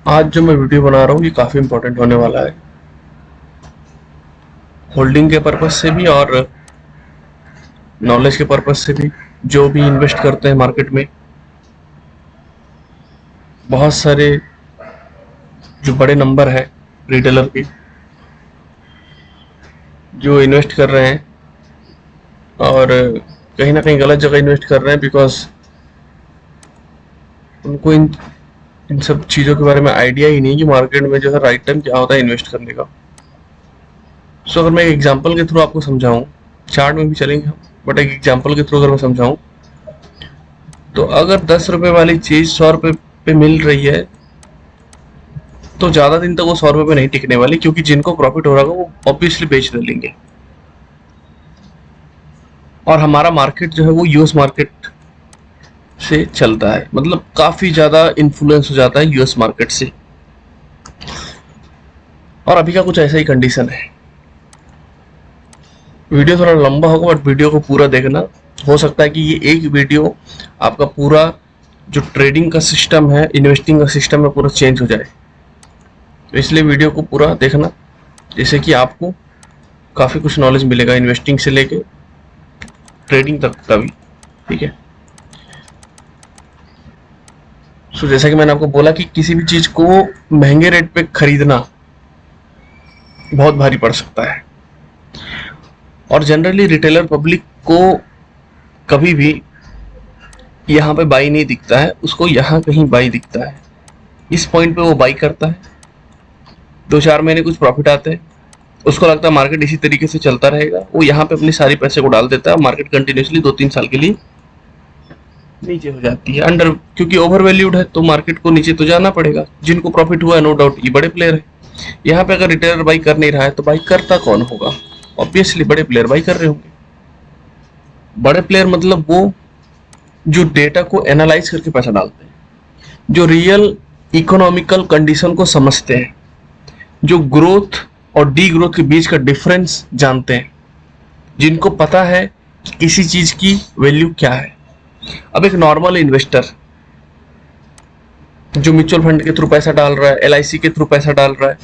आज जो मैं वीडियो बना रहा हूँ ये काफ़ी इम्पोर्टेंट होने वाला है, होल्डिंग के पर्पज से भी और नॉलेज के पर्पज से भी। जो भी इन्वेस्ट करते हैं मार्केट में, बहुत सारे जो बड़े नंबर है रिटेलर के, जो इन्वेस्ट कर रहे हैं और कहीं ना कहीं गलत जगह इन्वेस्ट कर रहे हैं, बिकॉज उनको इन सब चीज़ों के बारे में आइडिया ही नहीं कि मार्केट में जो है राइट टाइम क्या होता है इन्वेस्ट करने का। सो अगर मैं एक एग्जांपल के थ्रू आपको समझाऊं, चार्ट में भी चलेंगे हम, बट एक एग्जांपल के थ्रू अगर मैं समझाऊं, तो अगर 10 रुपए वाली चीज 100 रुपए पे मिल रही है तो ज्यादा दिन तक वो 100 रुपए पे नहीं टिकने वाली, क्योंकि जिनको प्रॉफिट हो रहा होगा वो ऑब्वियसली बेच डालेंगे। और हमारा मार्केट जो है वो यूएस मार्केट से चलता है, मतलब काफी ज्यादा इन्फ्लुएंस हो जाता है यूएस मार्केट से। और अभी का कुछ ऐसा ही कंडीशन है। वीडियो थोड़ा लंबा होगा बट वीडियो को पूरा देखना। हो सकता है कि ये एक वीडियो आपका पूरा जो ट्रेडिंग का सिस्टम है, इन्वेस्टिंग का सिस्टम है, पूरा चेंज हो जाए। तो इसलिए वीडियो को पूरा देखना, जैसे कि आपको काफ़ी कुछ नॉलेज मिलेगा इन्वेस्टिंग से लेके ट्रेडिंग तक का भी। ठीक है। सो जैसा कि मैंने आपको बोला कि किसी भी चीज़ को महंगे रेट पे खरीदना बहुत भारी पड़ सकता है, और जनरली रिटेलर पब्लिक को कभी भी यहाँ पे बाई नहीं दिखता है, उसको यहाँ कहीं बाई दिखता है। इस पॉइंट पे वो बाई करता है, 2-4 महीने कुछ प्रॉफिट आते हैं, उसको लगता है मार्केट इसी तरीके से चलता रहेगा, वो यहाँ पे अपने सारी पैसे को डाल देता है। मार्केट कंटिन्यूसली 2-3 साल के लिए नीचे हो जाती है अंडर, क्योंकि ओवर वैल्यूड है तो मार्केट को नीचे तो जाना पड़ेगा। जिनको प्रॉफिट हुआ है नो डाउट ये बड़े प्लेयर है। यहाँ पे अगर रिटेलर बाई कर नहीं रहा है तो बाई करता कौन होगा? ऑब्वियसली बड़े प्लेयर बाई कर रहे होंगे। बड़े प्लेयर मतलब वो जो डेटा को एनालाइज करके पैसा डालते हैं, जो रियल इकोनॉमिकल कंडीशन को समझते हैं, जो ग्रोथ और डी ग्रोथ के बीच का डिफरेंस जानते हैं, जिनको पता है कि किसी चीज की वैल्यू क्या है। अब एक नॉर्मल इन्वेस्टर जो म्यूचुअल फंड के थ्रू पैसा डाल रहा है, एलआईसी के थ्रू पैसा डाल रहा है,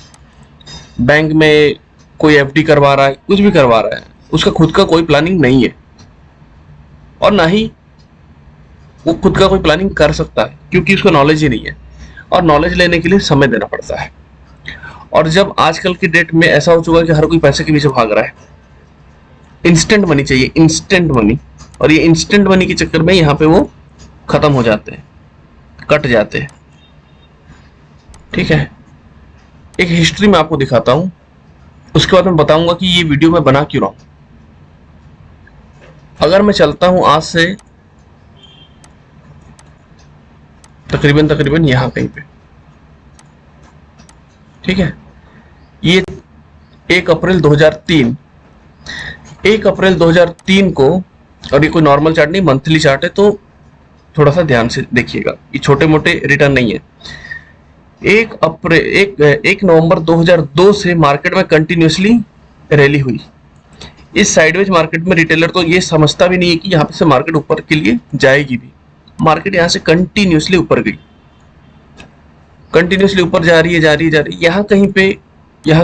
बैंक में कोई एफडी करवा रहा है, कुछ भी करवा रहा है, उसका खुद का कोई प्लानिंग नहीं है, और ना ही वो खुद का कोई प्लानिंग कर सकता है, क्योंकि उसको नॉलेज ही नहीं है। और नॉलेज लेने के लिए समय देना पड़ता है। और जब आजकल की डेट में ऐसा हो चुका है कि हर कोई पैसे के पीछे भाग रहा है, इंस्टेंट मनी चाहिए, इंस्टेंट मनी, और ये इंस्टेंट मनी के चक्कर में यहाँ पे वो खत्म हो जाते हैं, कट जाते हैं। ठीक है। एक हिस्ट्री में आपको दिखाता हूँ, उसके बाद मैं बताऊंगा कि ये वीडियो मैं बना क्यों रहा हूं। अगर मैं चलता हूं आज से तकरीबन यहां कहीं पे, ठीक है, ये 1 अप्रैल 2003, 1 अप्रैल 2003 को, और ये कोई नॉर्मल चार्ट नहीं, मंथली चार्ट है, तो थोड़ा सा ध्यान से देखिएगा, ये छोटे मोटे रिटर्न नहीं है। 1 नवंबर 2002 से मार्केट में कंटिन्यूसली रैली हुई। इस साइडवेज मार्केट में रिटेलर तो ये समझता भी नहीं है कि यहाँ से मार्केट ऊपर के लिए जाएगी भी। मार्केट यहाँ से कंटिन्यूसली ऊपर गई, कंटिन्यूसली ऊपर जा रही है, जा रही है, जा रही है। यहाँ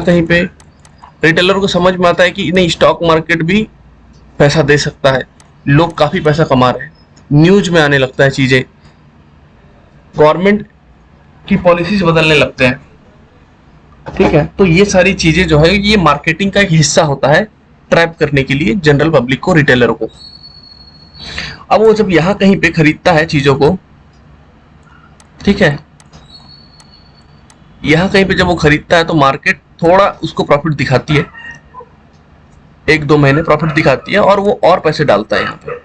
कहीं पे रिटेलर को समझ में आता है कि नहीं, स्टॉक मार्केट भी पैसा दे सकता है, लोग काफी पैसा कमा रहे हैं, न्यूज में आने लगता है चीजें, गवर्नमेंट की पॉलिसीज बदलने लगते हैं। ठीक है। तो ये सारी चीजें जो है ये मार्केटिंग का एक हिस्सा होता है, ट्रैप करने के लिए जनरल पब्लिक को, रिटेलर को। अब वो जब यहां कहीं पे खरीदता है चीजों को, ठीक है, यहां कहीं पे जब वो खरीदता है तो मार्केट थोड़ा उसको प्रॉफिट दिखाती है, 1-2 महीने प्रॉफिट दिखाती है, और वो और पैसे डालता है यहाँ पे।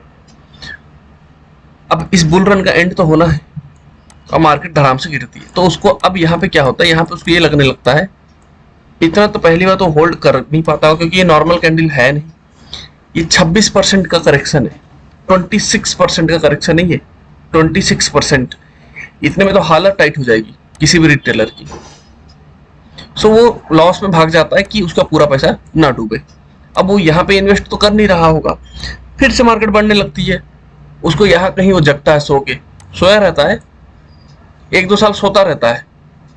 अब इस बुल रन का एंड तो होना है, और मार्केट धड़ाम से गिरती है, तो उसको अब यहाँ पे क्या होता है, यहाँ पे उसको ये लगने लगता है, इतना तो पहली बार तो होल्ड कर नहीं पाता, क्योंकि ये नॉर्मल कैंडल है नहीं, ये 26% का करेक्शन है, 26% का करेक्शन नहीं है, 26%। इतने में तो हालत टाइट हो जाएगी किसी भी रिटेलर की। सो वो लॉस में भाग जाता है कि उसका पूरा पैसा ना डूबे। अब वो यहाँ पे इन्वेस्ट तो कर नहीं रहा होगा, फिर से मार्केट बढ़ने लगती है, उसको यहाँ कहीं वो जगता है, सो के सोया रहता है, 1-2 साल सोता रहता है,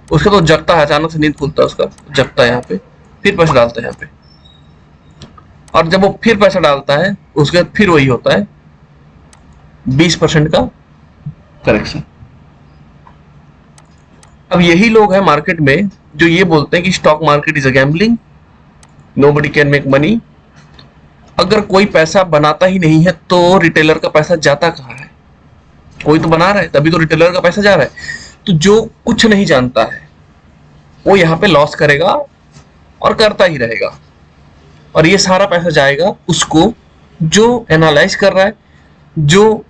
उसका तो जगता है, अचानक से नींद खुलता है उसका, जगता है यहाँ पे, फिर पैसा डालता है यहाँ पे, और जब वो फिर पैसा डालता है उसके बाद फिर वही होता है 20% का करेक्शन। अब यही लोग हैं मार्केट में जो ये बोलते हैं कि stock market is a gambling, nobody can make money. अगर कोई पैसा बनाता ही नहीं है तो रिटेलर का पैसा जाता कहाँ है? कोई तो बना रहा है, तभी तो रिटेलर का पैसा जा रहा है। तो जो कुछ नहीं जानता है वो यहाँ पे लॉस करेगा और करता ही रहेगा, और ये सारा पैसा जाएगा उसको जो एनालाइज कर रहा है, जो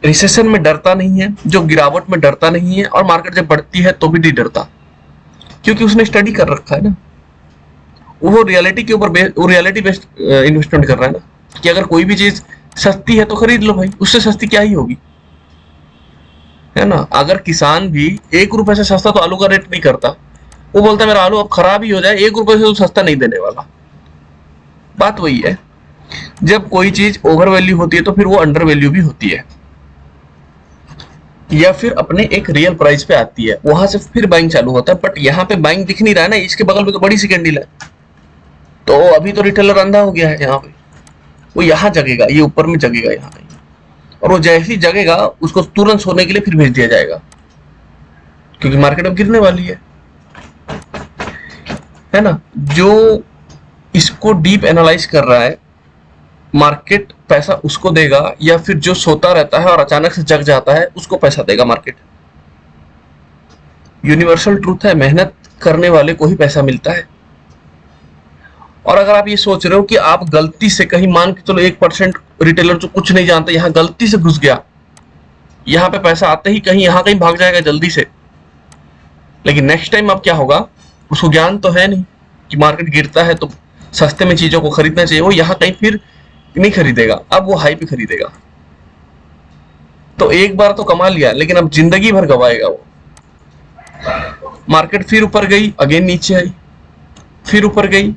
रिसेशन में डरता नहीं है, जो गिरावट में डरता नहीं है, और मार्केट जब बढ़ती है तो भी नहीं डरता, क्योंकि उसने स्टडी कर रखा है ना, वो रियलिटी के ऊपर वो रियलिटी बेस्ड इन्वेस्टमेंट कर रहा है ना, कि अगर कोई भी चीज सस्ती है तो खरीद लो भाई, उससे सस्ती क्या ही होगी, है ना। अगर किसान भी 1 रुपए से सस्ता तो आलू का रेट नहीं करता, वो बोलता है मेरा आलू अब खराब ही हो जाए, 1 रुपए से तो सस्ता नहीं देने वाला। बात वही है, जब कोई चीज ओवर वैल्यू होती है तो फिर वो अंडर वैल्यू भी होती है, या फिर अपने एक रियल प्राइस पे आती है, वहां से फिर बाइंग चालू होता है। बट यहाँ पे बाइंग दिख नहीं रहा है ना, इसके बगल में तो बड़ी सी कैंडल है, तो अभी तो रिटेलर अंधा हो गया है यहाँ पे, वो यहाँ जगेगा, ये ऊपर में जगेगा यहाँ पे, और वो जैसे ही जगेगा उसको तुरंत सोने के लिए फिर भेज दिया जाएगा, क्योंकि मार्केट अब गिरने वाली है ना। जो इसको डीप एनालाइज कर रहा है, मार्केट पैसा उसको देगा, या फिर जो सोता रहता है और अचानक से जग जाता है उसको पैसा देगा मार्केट। यूनिवर्सल ट्रूथ है, मेहनत करने वाले को ही पैसा मिलता है। और अगर आप ये सोच रहे हो कि आप गलती से कहीं, मान के चलो 1% रिटेलर जो कुछ नहीं जानता यहाँ गलती से घुस गया, यहाँ पे पैसा आते ही कहीं यहाँ कहीं भाग जाएगा जल्दी से, लेकिन नेक्स्ट टाइम अब क्या होगा, उसको ज्ञान तो है नहीं कि मार्केट गिरता है तो सस्ते में चीजों को खरीदना चाहिए, वो यहाँ कहीं फिर नहीं खरीदेगा, अब वो हाई पे खरीदेगा। तो एक बार तो कमा लिया, लेकिन अब जिंदगी भर गवाएगा वो। मार्केट फिर ऊपर गई, अगेन नीचे आई, फिर ऊपर गई,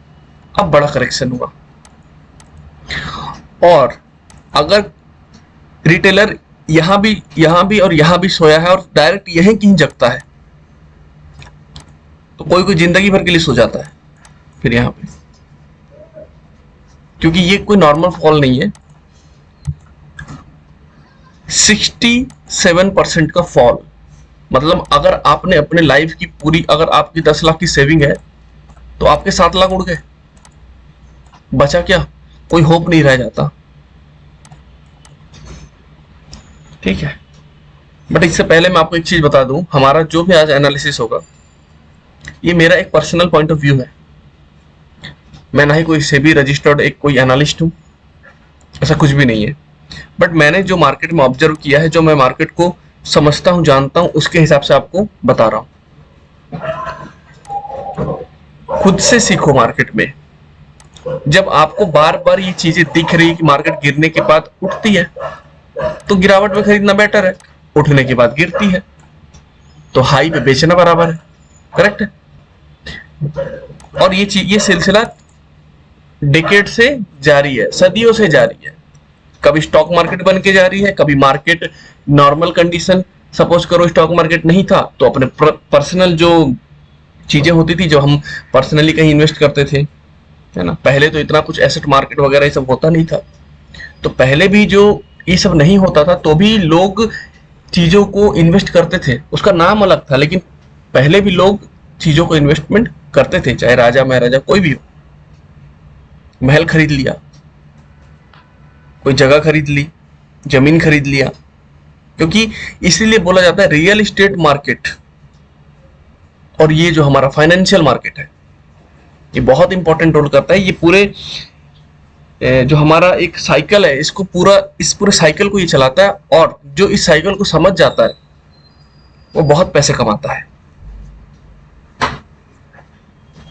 अब बड़ा करेक्शन हुआ। और अगर रिटेलर यहां भी और यहां भी सोया है और डायरेक्ट यहीं कहीं जगता है, तो कोई कोई जिंदगी भर के लिए सो जाता है फिर यहां पे, क्योंकि ये कोई नॉर्मल फॉल नहीं है। 67% का फॉल, मतलब अगर आपने अपने लाइफ की पूरी, अगर आपकी 10 लाख की सेविंग है तो आपके 7 लाख उड़ गए, बचा क्या? कोई होप नहीं रह जाता, ठीक है। बट इससे पहले मैं आपको एक चीज बता दूं, हमारा जो भी आज एनालिसिस होगा ये मेरा एक पर्सनल पॉइंट ऑफ व्यू है, मैं ना ही कोई सेबी रजिस्टर्ड एक कोई एनालिस्ट हूं, ऐसा कुछ भी नहीं है। बट मैंने जो मार्केट में ऑब्जर्व किया है, जो मैं मार्केट को समझता हूं, जानता हूं, उसके हिसाब से आपको बता रहा हूं। खुद से सीखो मार्केट में। जब आपको बार बार ये चीजें दिख रही है कि मार्केट गिरने के बाद उठती है, तो गिरावट में खरीदना बेटर है, उठने के बाद गिरती है तो हाई पे बेचना बराबर है, करेक्ट है। और ये सिलसिला डेकेड से जारी है, सदियों से जारी है। कभी स्टॉक मार्केट बन के जारी है, कभी मार्केट नॉर्मल कंडीशन, सपोज करो स्टॉक मार्केट नहीं था तो अपने पर्सनल जो चीजें होती थी, जो हम पर्सनली कहीं इन्वेस्ट करते थे, है ना। पहले तो इतना कुछ एसेट मार्केट वगैरह ये सब होता नहीं था, तो पहले भी जो ये सब नहीं होता था तो भी लोग चीजों को इन्वेस्ट करते थे, उसका नाम अलग था, लेकिन पहले भी लोग चीजों को इन्वेस्टमेंट करते थे, चाहे राजा महाराजा कोई भी हो। महल खरीद लिया, कोई जगह खरीद ली, जमीन खरीद लिया, क्योंकि इसीलिए बोला जाता है रियल एस्टेट मार्केट और ये जो हमारा फाइनेंशियल मार्केट है ये बहुत इंपॉर्टेंट रोल करता है। ये पूरे जो हमारा एक साइकिल है, इसको इस पूरे साइकिल को ये चलाता है, और जो इस साइकिल को समझ जाता है वो बहुत पैसे कमाता है।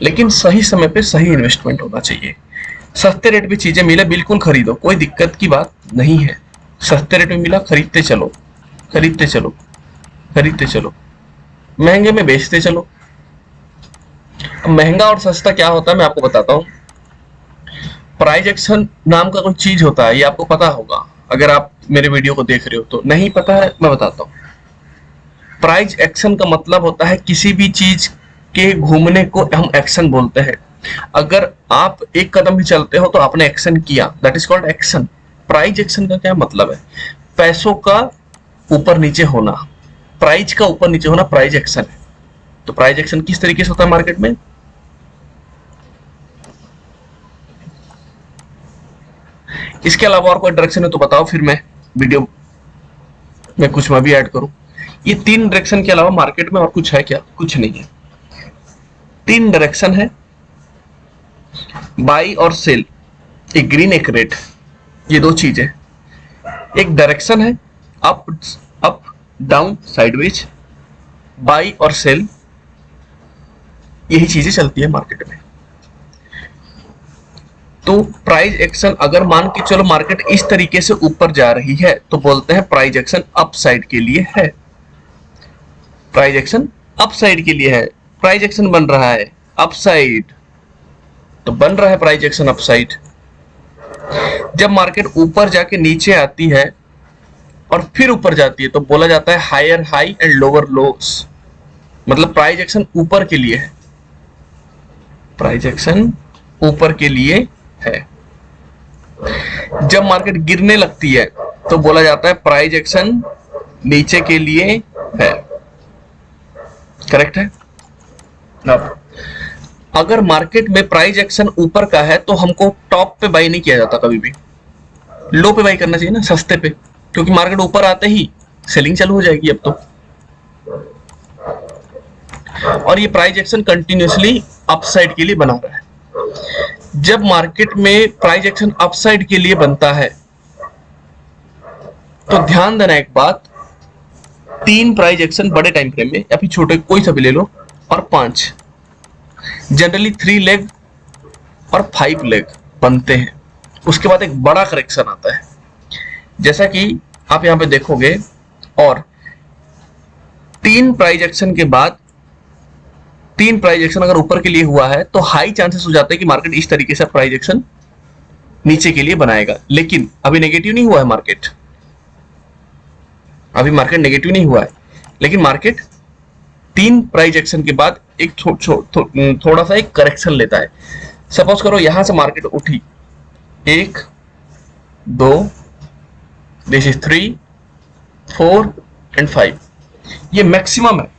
लेकिन सही समय पे सही इन्वेस्टमेंट होना चाहिए। सस्ते रेट पे चीजें मिले बिल्कुल खरीदो, कोई दिक्कत की बात नहीं है। सस्ते रेट में मिला, खरीदते चलो, खरीदते चलो, खरीदते चलो, महंगे में बेचते चलो। अब महंगा और सस्ता क्या होता है मैं आपको बताता हूँ। प्राइस एक्शन नाम का कोई चीज होता है, ये आपको पता होगा, अगर आप मेरे वीडियो को देख रहे हो तो। नहीं पता है, मैं बताता हूँ। प्राइस एक्शन का मतलब होता है किसी भी चीज के घूमने को हम एक्शन बोलते हैं। अगर आप एक कदम भी चलते हो तो आपने एक्शन किया, that is called action. Price action का क्या मतलब है? पैसों का ऊपर नीचे होना, प्राइस का ऊपर नीचे होना प्राइस एक्शन है। तो प्राइस एक्शन किस तरीके से होता है मार्केट में? इसके अलावा और कोई डायरेक्शन है तो बताओ, फिर मैं वीडियो में कुछ मैं भी ऐड करूं। ये 3 डायरेक्शन के अलावा मार्केट में और कुछ है क्या? कुछ नहीं है। 3 डायरेक्शन है, बाई और सेल, एक ग्रीन एक रेड, ये 2 चीजें। एक डायरेक्शन है up up down sideways, by और सेल, यही चीजें चलती है मार्केट में। तो प्राइस एक्शन अगर मान के चलो मार्केट इस तरीके से ऊपर जा रही है तो बोलते हैं प्राइस एक्शन अप साइड के लिए है। प्राइस एक्शन अप साइड के लिए है। प्राइस एक्शन बन रहा है अप साइड, तो बन रहा है प्राइस एक्शन अप साइड। जब मार्केट ऊपर जाके नीचे आती है और फिर ऊपर जाती है तो बोला जाता है higher high and lower lows, मतलब प्राइस एक्शन ऊपर के लिए है। प्राइस एक्शन ऊपर के लिए है। जब मार्केट गिरने लगती है तो बोला जाता है प्राइस एक्शन नीचे के लिए है। करेक्ट है। अब अगर मार्केट में प्राइस एक्शन ऊपर का है तो हमको टॉप पे बाई नहीं किया जाता, कभी भी लो पे बाई करना चाहिए ना, सस्ते पे, क्योंकि मार्केट ऊपर आते ही सेलिंग चालू हो जाएगी अब तो। और ये प्राइस एक्शन कंटिन्यूसली अपसाइड के लिए बना रहा है। जब मार्केट में प्राइस एक्शन अपसाइड के लिए बनता है तो ध्यान देना एक बात, 3 प्राइस एक्शन बड़े टाइम फ्रेम में या फिर छोटे कोई सा भी ले लो, और 5, जनरली 3 लेग और 5 लेग बनते हैं। उसके बाद एक बड़ा करेक्शन आता है, जैसा कि आप यहां पे देखोगे। और 3 प्राइस एक्शन के बाद 3 प्राइस एक्शन अगर ऊपर के लिए हुआ है तो हाई चांसेस हो जाते हैं कि मार्केट इस तरीके से प्राइस एक्शन नीचे के लिए बनाएगा। लेकिन अभी नेगेटिव नहीं हुआ है मार्केट, अभी मार्केट नेगेटिव नहीं हुआ है, लेकिन मार्केट 3 प्राइस एक्शन के बाद एक थोड़ा सा एक करेक्शन लेता है। सपोज करो यहां से मार्केट उठी 1 2, दिस इज 3 4 एंड 5, ये मैक्सिमम है।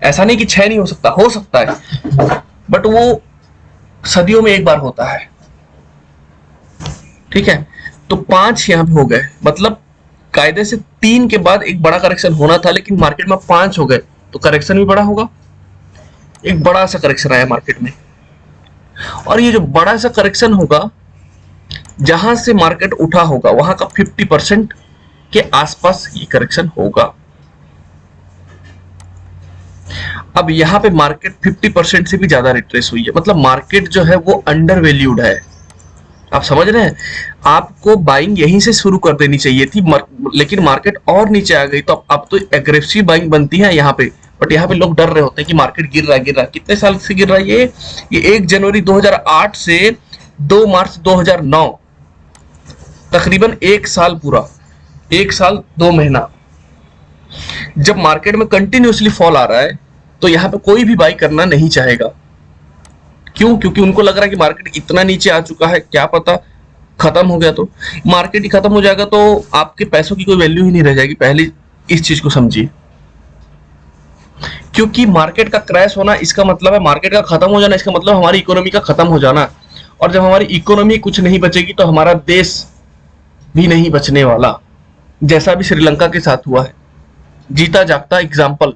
ऐसा नहीं कि 6 नहीं हो सकता है, बट वो सदियों में एक बार होता है। ठीक है, तो 5 यहां पे हो गए, मतलब कायदे से 3 के बाद एक बड़ा करेक्शन होना था, लेकिन मार्केट में 5 हो गए तो करेक्शन भी बड़ा होगा। एक बड़ा सा करेक्शन आया मार्केट में, और ये जो बड़ा सा करेक्शन होगा, जहां से मार्केट उठा होगा वहां का 50% के आसपास ये करेक्शन होगा। अब यहां पे मार्केट 50% से भी ज्यादा रिट्रेस हुई है, मतलब मार्केट जो है वो अंडर वैल्यूड है। आप समझ रहे हैं? आपको बाइंग यहीं से शुरू कर देनी चाहिए थी, लेकिन मार्केट और नीचे आ गई तो अब तो एग्रेसिव बाइंग बनती है यहाँ पे। बट यहाँ पे लोग डर रहे होते हैं कि मार्केट गिर रहा है। कितने साल से गिर रहा है ये 1 जनवरी 2008 से 2 मार्च 2009, तकरीबन 1 साल पूरा, 1 साल 2 महीना। जब मार्केट में कंटिन्यूसली फॉल आ रहा है तो यहाँ पे कोई भी बाई करना नहीं चाहेगा। क्यों? क्योंकि उनको लग रहा है कि मार्केट इतना नीचे आ चुका है, क्या पता खत्म हो गया तो मार्केट ही खत्म हो जाएगा तो आपके पैसों की कोई वैल्यू ही नहीं रह जाएगी। पहले इस चीज को समझिए, क्योंकि मार्केट का क्रैश होना इसका मतलब है मार्केट का खत्म हो जाना, इसका मतलब हमारी इकोनॉमी का खत्म हो जाना। और जब हमारी इकोनॉमी कुछ नहीं बचेगी तो हमारा देश भी नहीं बचने वाला, जैसा भी श्रीलंका के साथ हुआ है, जीता जागता एग्जाम्पल।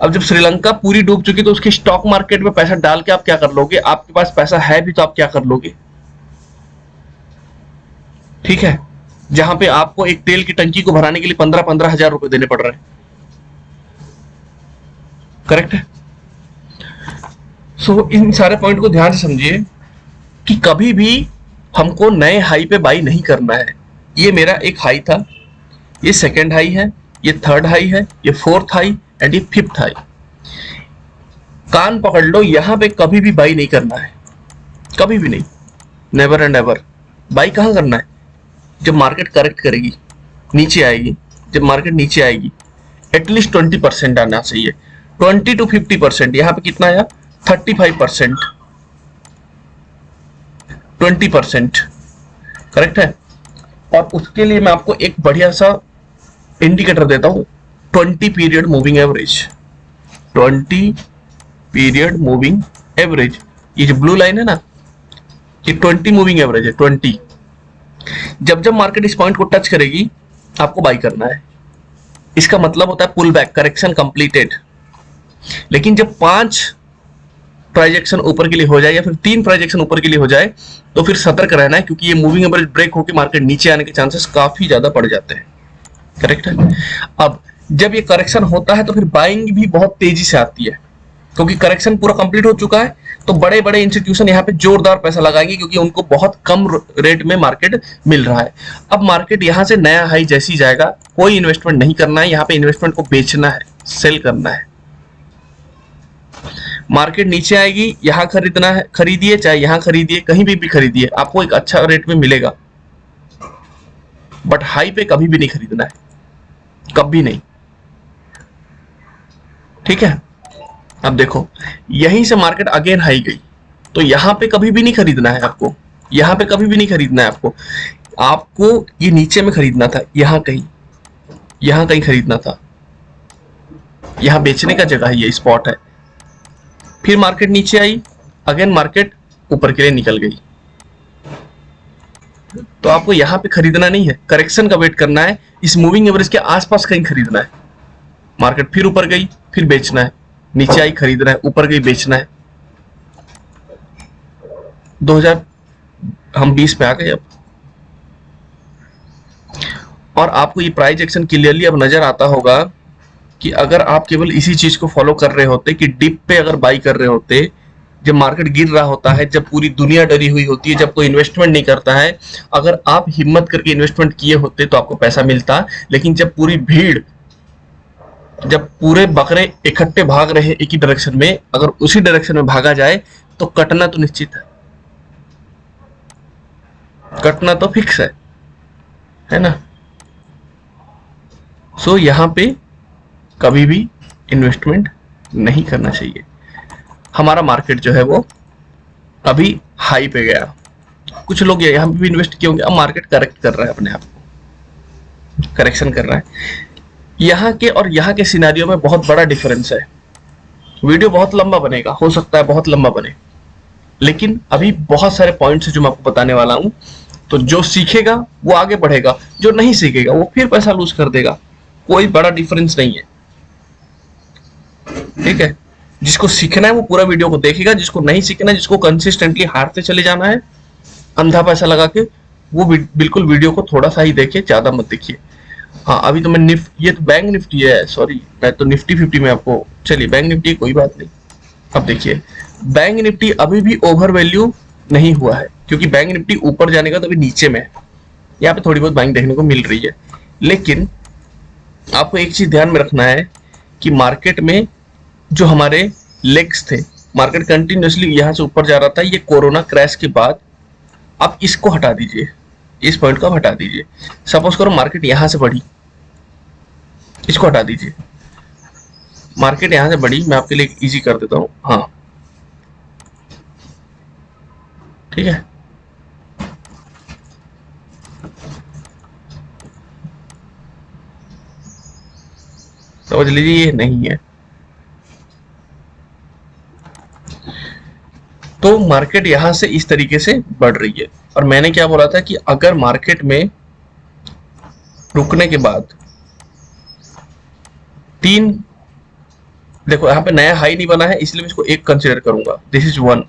अब जब श्रीलंका पूरी डूब चुकी तो उसके स्टॉक मार्केट में पैसा डाल के आप क्या कर लोगे? आपके पास पैसा है भी तो आप क्या कर लोगे? ठीक है, जहां पे आपको एक तेल की टंकी को भराने के लिए 15-15 हजार रुपए देने पड़ रहे हैं। करेक्ट है। सो इन सारे पॉइंट को ध्यान से समझिए कि कभी भी हमको नए हाई पे बाई नहीं करना है। ये मेरा एक हाई था, ये सेकेंड हाई है, ये थर्ड हाई है, ये फोर्थ हाई एंड ये फिफ्थ हाई। कान पकड़ लो, यहां पे कभी भी बाई नहीं करना है, कभी भी नहीं, नेवर एंड एवर। बाई कहां करना है? जब मार्केट करेक्ट करेगी, नीचे आएगी, जब मार्केट नीचे आएगी, एटलीस्ट 20% आना चाहिए, 20 to 50%। यहाँ पे कितना आया? 35%, 20%, करेक्ट है। और उसके लिए मैं आपको एक बढ़िया सा इंडिकेटर देता हूं, 20 period moving average. 20 period moving average, ये जो ब्लू लाइन है ना, ये 20 मूविंग एवरेज है, 20। जब जब मार्केट इस पॉइंट को टच करेगी आपको बाई करना है। इसका मतलब होता है पुल बैक, करेक्शन कंप्लीटेड। लेकिन जब 5 ट्रांजैक्शन ऊपर के लिए हो जाए या फिर 3 ट्रांजैक्शन ऊपर के लिए हो जाए तो फिर सतर्क रहना है, क्योंकि ये मूविंग एवरेज ब्रेक होकर मार्केट नीचे आने के चांसेस काफी ज्यादा बढ़ जाते हैं, करेक्ट है। अब जब ये करेक्शन होता है तो फिर बाइंग भी बहुत तेजी से आती है, क्योंकि करेक्शन पूरा कंप्लीट हो चुका है। तो बड़े बड़े इंस्टीट्यूशन यहाँ पे जोरदार पैसा लगाएंगे, क्योंकि उनको बहुत कम रेट में मार्केट मिल रहा है। अब मार्केट यहाँ से नया हाई जैसी जाएगा, कोई इन्वेस्टमेंट नहीं करना है, यहाँ पे इन्वेस्टमेंट को बेचना है, सेल करना है। मार्केट नीचे आएगी, यहाँ खरीदना है, खरीदिए, चाहे यहाँ खरीदिए, कहीं भी खरीदिए, आपको एक अच्छा रेट में मिलेगा। बट हाई पे कभी भी नहीं खरीदना है, कभी नहीं, ठीक है। अब देखो यहीं से मार्केट अगेन हाई गई, तो यहां पे कभी भी नहीं खरीदना है आपको, यहां पे कभी भी नहीं खरीदना है आपको। आपको ये नीचे में खरीदना था, यहां कहीं खरीदना था। यहां बेचने का जगह है, ये स्पॉट है। फिर मार्केट नीचे आई, अगेन मार्केट ऊपर के लिए निकल गई, तो आपको यहां पे खरीदना नहीं है, करेक्शन का वेट करना है, इस मूविंग एवरेज के आसपास कहीं खरीदना है। मार्केट फिर ऊपर गई, फिर बेचना है, नीचे आई खरीदना है, ऊपर गई बेचना है। 2020 पे आ गए अब, और आपको ये प्राइस एक्शन क्लियरली अब नजर आता होगा कि अगर आप केवल इसी चीज को फॉलो कर रहे होते कि डिप पे अगर बाई कर रहे होते, जब मार्केट गिर रहा होता है, जब पूरी दुनिया डरी हुई होती है, जब कोई इन्वेस्टमेंट नहीं करता है, अगर आप हिम्मत करके इन्वेस्टमेंट किए होते तो आपको पैसा मिलता। लेकिन जब पूरी भीड़, जब पूरे बकरे इकट्ठे भाग रहे एक ही डायरेक्शन में, अगर उसी डायरेक्शन में भागा जाए तो कटना तो निश्चित है, कटना तो फिक्स है ना। सो यहां पे कभी भी इन्वेस्टमेंट नहीं करना चाहिए। हमारा मार्केट जो है वो अभी हाई पे गया, कुछ लोग यहां पे भी इन्वेस्ट किए होंगे, अब मार्केट करेक्ट कर रहा है, अपने आप को करेक्शन कर रहा है। यहाँ के और यहाँ के सिनेरियो में बहुत बड़ा डिफरेंस है। वीडियो बहुत लंबा बनेगा, हो सकता है बहुत लंबा बने, लेकिन अभी बहुत सारे पॉइंट्स जो मैं आपको बताने वाला हूं। तो जो सीखेगा वो आगे बढ़ेगा, जो नहीं सीखेगा वो फिर पैसा लूज कर देगा, कोई बड़ा डिफरेंस नहीं है, ठीक है। जिसको सीखना है वो पूरा वीडियो को देखेगा, जिसको नहीं सीखना है, जिसको कंसिस्टेंटली हारते चले जाना है अंधा पैसा लगा के, वो बिल्कुल वीडियो को थोड़ा सा ही देखिए, ज्यादा मत देखिए। हाँ अभी तो मैं ये तो बैंक निफ्टी है, सॉरी मैं तो निफ्टी 50 में आपको, चलिए बैंक निफ्टी कोई बात नहीं। अब देखिए बैंक निफ्टी अभी भी ओवर वैल्यू नहीं हुआ है, क्योंकि बैंक निफ्टी ऊपर जाने का तो अभी नीचे में है, यहाँ पे थोड़ी बहुत बाइंग देखने को मिल रही है। लेकिन आपको एक चीज ध्यान में रखना है कि मार्केट में जो हमारे लेग्स थे, मार्केट कंटिन्यूसली यहाँ से ऊपर जा रहा था, ये कोरोना क्रैश के बाद आप इसको हटा दीजिए, इस पॉइंट को हटा दीजिए। सपोज करो मार्केट यहां से बढ़ी, इसको हटा दीजिए, मार्केट यहां से बढ़ी, मैं आपके लिए इजी कर देता हूं, हाँ ठीक है। समझ लीजिए ये नहीं है, तो मार्केट यहां से इस तरीके से बढ़ रही है। और मैंने क्या बोला था कि अगर मार्केट में रुकने के बाद 3, देखो यहाँ पे नया हाई नहीं बना है, इसलिए मैं इसको 1 कंसीडर करूंगा, दिस इज 1,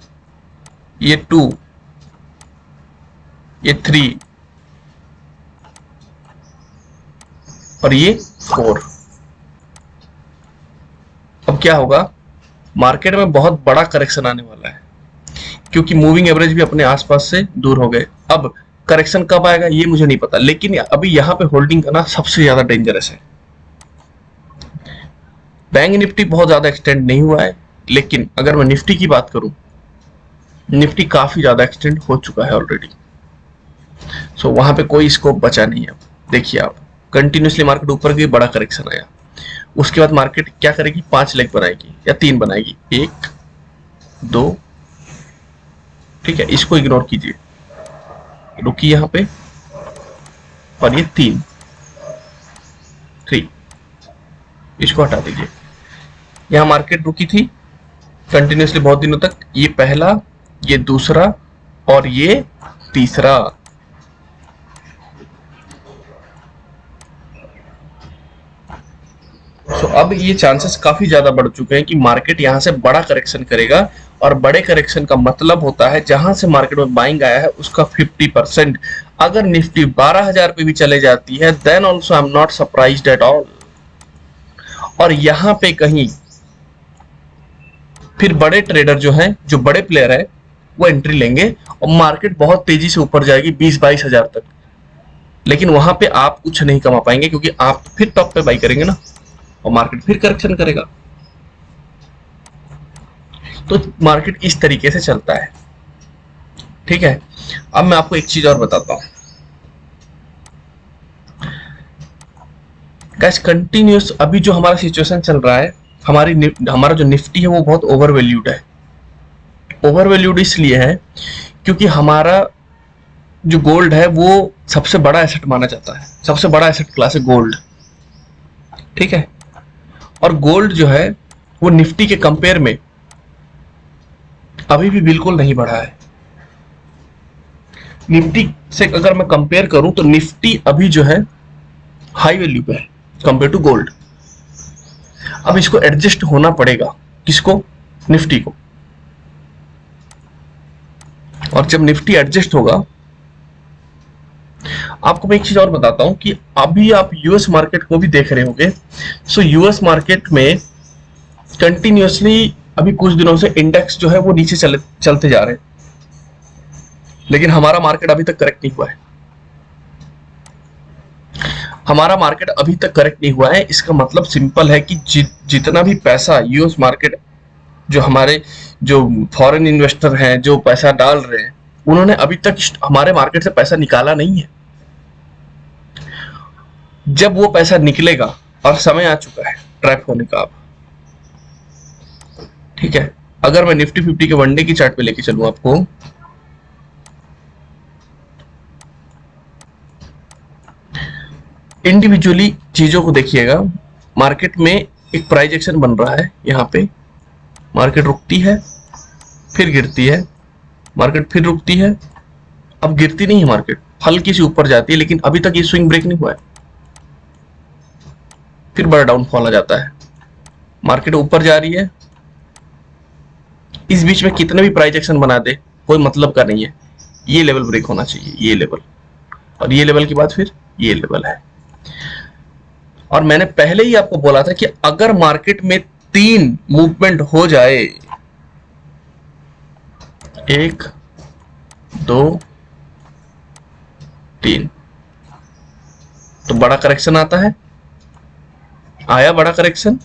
ये 2, ये 3 और ये 4। अब क्या होगा, मार्केट में बहुत बड़ा करेक्शन आने वाला है, क्योंकि मूविंग एवरेज भी अपने आसपास से दूर हो गए। अब करेक्शन कब आएगा ये मुझे नहीं पता, लेकिन अभी यहां पे होल्डिंग करना सबसे ज्यादा डेंजरस है। बैंक निफ्टी बहुत ज्यादा एक्सटेंड नहीं हुआ है, लेकिन अगर मैं निफ्टी की बात करूं, निफ्टी काफी ज्यादा एक्सटेंड हो चुका है ऑलरेडी। सो वहां पे कोई स्कोप बचा नहीं है। देखिए आप कंटिन्यूसली मार्केट ऊपर गई, बड़ा करेक्शन आया, उसके बाद मार्केट क्या करेगी, 5 लेग बनाएगी या 3 बनाएगी, 1 2, ठीक है, इसको इग्नोर कीजिए, रुकी यहां पे, और ये 3 3, इसको हटा दीजिए। यहां मार्केट रुकी थी कंटिन्यूसली बहुत दिनों तक, ये पहला, ये दूसरा और ये तीसरा। तो अब ये चांसेस काफी ज्यादा बढ़ चुके हैं कि मार्केट यहां से बड़ा करेक्शन करेगा, और बड़े करेक्शन का मतलब होता है जहां से मार्केट में बाइंग आया है उसका 50%। अगर निफ्टी 12,000 पे भी चले जाती है then also I am not surprised at all. और यहां पे कहीं फिर बड़े ट्रेडर जो हैं, जो बड़े प्लेयर है, वो एंट्री लेंगे और मार्केट बहुत तेजी से ऊपर जाएगी 20-22 हजार तक। लेकिन वहां पे आप कुछ नहीं कमा पाएंगे क्योंकि आप फिर टॉप पे बाई करेंगे ना, और मार्केट फिर करेक्शन करेगा। तो मार्केट इस तरीके से चलता है, ठीक है। अब मैं आपको एक चीज और बताता हूं गाइस, कंटिन्यूस अभी जो हमारा सिचुएशन चल रहा है, हमारा जो निफ्टी है वो बहुत ओवर वैल्यूड है। ओवर वैल्यूड इसलिए है क्योंकि हमारा जो गोल्ड है वो सबसे बड़ा एसेट माना जाता है, सबसे बड़ा एसेट क्लास है गोल्ड, ठीक है। और गोल्ड जो है वो निफ्टी के कंपेयर में अभी भी बिल्कुल नहीं बढ़ा है। निफ्टी से अगर मैं कंपेयर करूं तो निफ्टी अभी जो है हाई वैल्यू पे है कंपेयर टू गोल्ड। अब इसको एडजस्ट होना पड़ेगा, किसको, निफ्टी को। और जब निफ्टी एडजस्ट होगा, आपको मैं एक चीज और बताता हूं कि अभी आप यूएस मार्केट को भी देख रहे होंगे। सो यूएस मार्केट में कंटिन्यूअसली अभी कुछ दिनों से इंडेक्स जो है वो नीचे चलते जा रहे हैं, लेकिन हमारा मार्केट अभी तक करेक्ट नहीं हुआ है। हमारा मार्केट अभी तक करेक्ट नहीं हुआ है। इसका मतलब सिंपल है कि जितना भी पैसा यूएस मार्केट, जो हमारे जो फॉरेन इन्वेस्टर हैं जो पैसा डाल रहे हैं, उन्होंने अभी तक हमारे मार्केट से पैसा निकाला नहीं है। जब वो पैसा निकलेगा, और समय आ चुका है ट्रैप होने का अब, ठीक है। अगर मैं निफ्टी 50 के वनडे की चार्ट पे लेके चलूं आपको, इंडिविजुअली चीजों को देखिएगा। मार्केट में एक प्राइस एक्शन बन रहा है, यहाँ पे मार्केट रुकती है, फिर गिरती है, मार्केट फिर रुकती है, अब गिरती नहीं है मार्केट, हल्की सी ऊपर जाती है, लेकिन अभी तक ये स्विंग ब्रेक नहीं हुआ है। फिर बड़ा डाउनफॉल आ जाता है, मार्केट ऊपर जा रही है, इस बीच में कितने भी प्राइस एक्शन बना दे कोई मतलब का नहीं है। ये लेवल ब्रेक होना चाहिए, ये लेवल, और ये लेवल के बाद फिर ये लेवल है। और मैंने पहले ही आपको बोला था कि अगर मार्केट में 3 मूवमेंट हो जाए, 1 2 3, तो बड़ा करेक्शन आता है। आया बड़ा करेक्शन।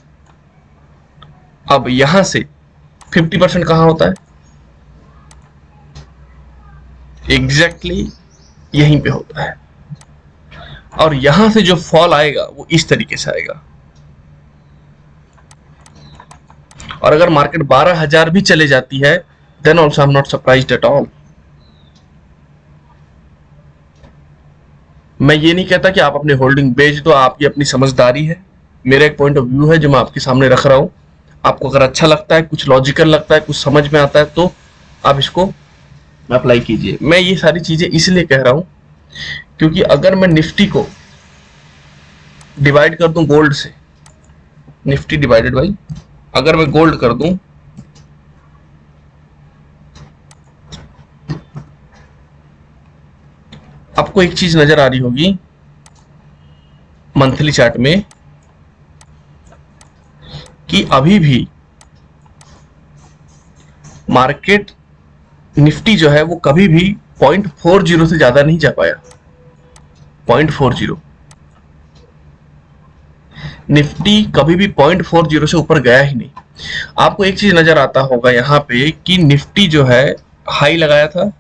अब यहां से 50% कहां होता है, एग्जैक्टली यहीं पे होता है। और यहां से जो फॉल आएगा वो इस तरीके से आएगा। और अगर मार्केट 12,000 भी चले जाती है then also I am not surprised at all. मैं ये नहीं कहता कि आप अपनी होल्डिंग बेच दो, आपकी अपनी समझदारी है, मेरा एक पॉइंट ऑफ व्यू है जो मैं आपके सामने रख रहा हूं। आपको अगर अच्छा लगता है, कुछ लॉजिकल लगता है, कुछ समझ में आता है, तो आप इसको अप्लाई कीजिए। मैं ये सारी चीजें इसलिए कह रहा हूं क्योंकि अगर मैं निफ्टी को डिवाइड कर दूं गोल्ड से, निफ्टी डिवाइडेड बाई, अगर मैं गोल्ड कर दूं, आपको एक चीज नजर आ रही होगी मंथली चार्ट में कि अभी भी मार्केट निफ्टी जो है वो कभी भी 0.40 से ज्यादा नहीं जा पाया। 0.40 निफ्टी कभी भी 0.40 से ऊपर गया ही नहीं। आपको एक चीज नजर आता होगा यहां पे कि निफ्टी जो है हाई लगाया था,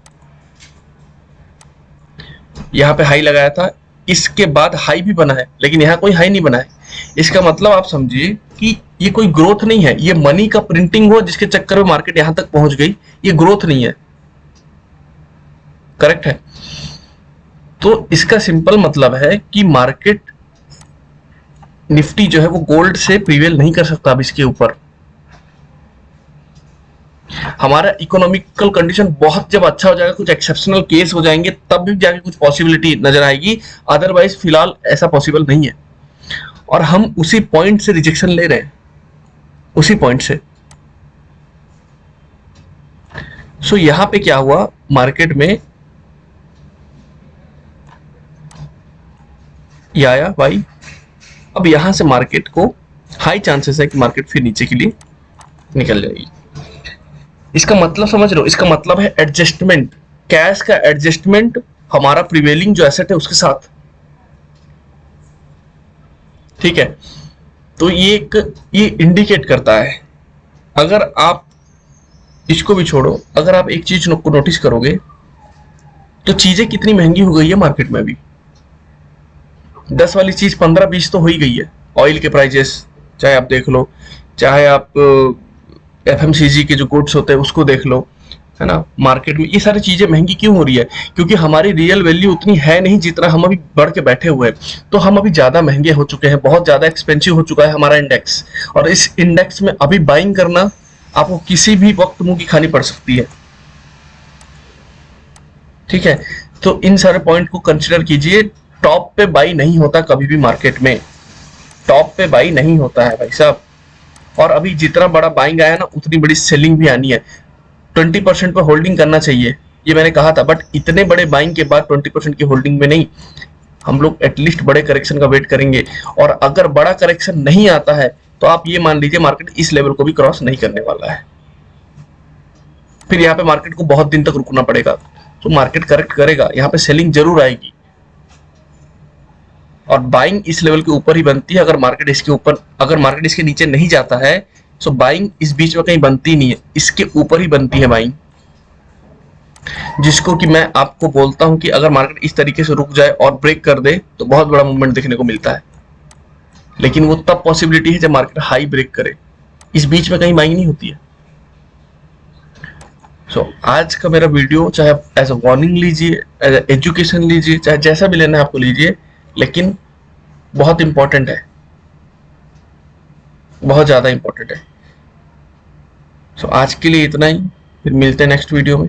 यहां पे हाई लगाया था, इसके बाद हाई भी बना है, लेकिन यहां कोई हाई नहीं बना है। इसका मतलब आप समझिए कि ये कोई ग्रोथ नहीं है, ये मनी का प्रिंटिंग हो जिसके चक्कर में मार्केट यहां तक पहुंच गई, ये ग्रोथ नहीं है। करेक्ट है? तो इसका सिंपल मतलब है कि मार्केट निफ्टी जो है वो गोल्ड से प्रीवेल नहीं कर सकता अब इसके ऊपर। हमारा इकोनॉमिकल कंडीशन बहुत जब अच्छा हो जाएगा, कुछ एक्सेप्शनल केस हो जाएंगे, तब भी जाके कुछ पॉसिबिलिटी नजर आएगी, अदरवाइज फिलहाल ऐसा पॉसिबल नहीं है। और हम उसी पॉइंट से रिजेक्शन ले रहे हैं, उसी पॉइंट से। सो यहां पे क्या हुआ मार्केट में, ये आया भाई, अब यहां से मार्केट को हाई चांसेस है कि मार्केट फिर नीचे के लिए निकल जाएगी। इसका मतलब समझ रहे हो? इसका मतलब है एडजस्टमेंट, कैश का एडजस्टमेंट हमारा प्रिवेलिंग जो एसेट है उसके साथ। ठीक है? तो ये इंडिकेट करता है, अगर आप इसको भी छोड़ो, अगर आप एक चीज को नोटिस करोगे तो चीजें कितनी महंगी हो गई है मार्केट में। अभी 10 वाली चीज 15-20 तो हो ही गई है। ऑयल के प्राइजेस चाहे आप देख लो, चाहे आप एफएमसीजी के जो गुड्स होते हैं उसको देख लो, है ना। मार्केट में ये सारी चीजें महंगी क्यों हो रही है? क्योंकि हमारी रियल वैल्यू उतनी है नहीं जितना हम अभी बढ़ के बैठे हुए हैं। तो हम अभी ज्यादा महंगे हो चुके हैं, बहुत ज्यादा एक्सपेंसिव हो चुका है हमारा इंडेक्स। और इस इंडेक्स में अभी बाइंग करना आपको किसी भी वक्त मुंह की खानी पड़ सकती है। ठीक है? तो इन सारे पॉइंट को कंसिडर कीजिए। टॉप पे बाई नहीं होता कभी भी मार्केट में, टॉप पे बाई नहीं होता है भाई साहब। और अभी जितना बड़ा बाइंग आया ना, उतनी बड़ी सेलिंग भी आनी है। 20% पर होल्डिंग करना चाहिए, ये मैंने कहा था, बट इतने बड़े बाइंग के बाद 20% की होल्डिंग में नहीं। हम लोग एटलीस्ट बड़े करेक्शन का वेट करेंगे। और अगर बड़ा करेक्शन नहीं आता है तो आप ये मान लीजिए मार्केट इस लेवल को भी क्रॉस नहीं करने वाला है। फिर यहाँ पे मार्केट को बहुत दिन तक रुकना पड़ेगा। तो मार्केट करेक्ट करेगा, यहाँ पे सेलिंग जरूर आएगी। और बाइंग इस लेवल के ऊपर ही बनती है। अगर मार्केट इसके ऊपर, अगर मार्केट इसके नीचे नहीं जाता है तो बाइंग इस बीच में कहीं बनती नहीं है, इसके ऊपर ही बनती है बाइंग। जिसको कि मैं आपको बोलता हूं कि अगर मार्केट इस तरीके से रुक जाए और ब्रेक कर दे तो बहुत बड़ा मूवमेंट देखने को मिलता है। लेकिन वो तब पॉसिबिलिटी है जब मार्केट हाई ब्रेक करे, इस बीच में कहीं बाइंग नहीं होती है। आज का मेरा वीडियो चाहे आप एज अ वार्निंग लीजिए, एज अ एजुकेशन लीजिए, चाहे जैसा भी लेना है आपको लीजिए, लेकिन बहुत इंपॉर्टेंट है, बहुत ज्यादा इंपॉर्टेंट है। आज के लिए इतना ही, फिर मिलते हैं नेक्स्ट वीडियो में।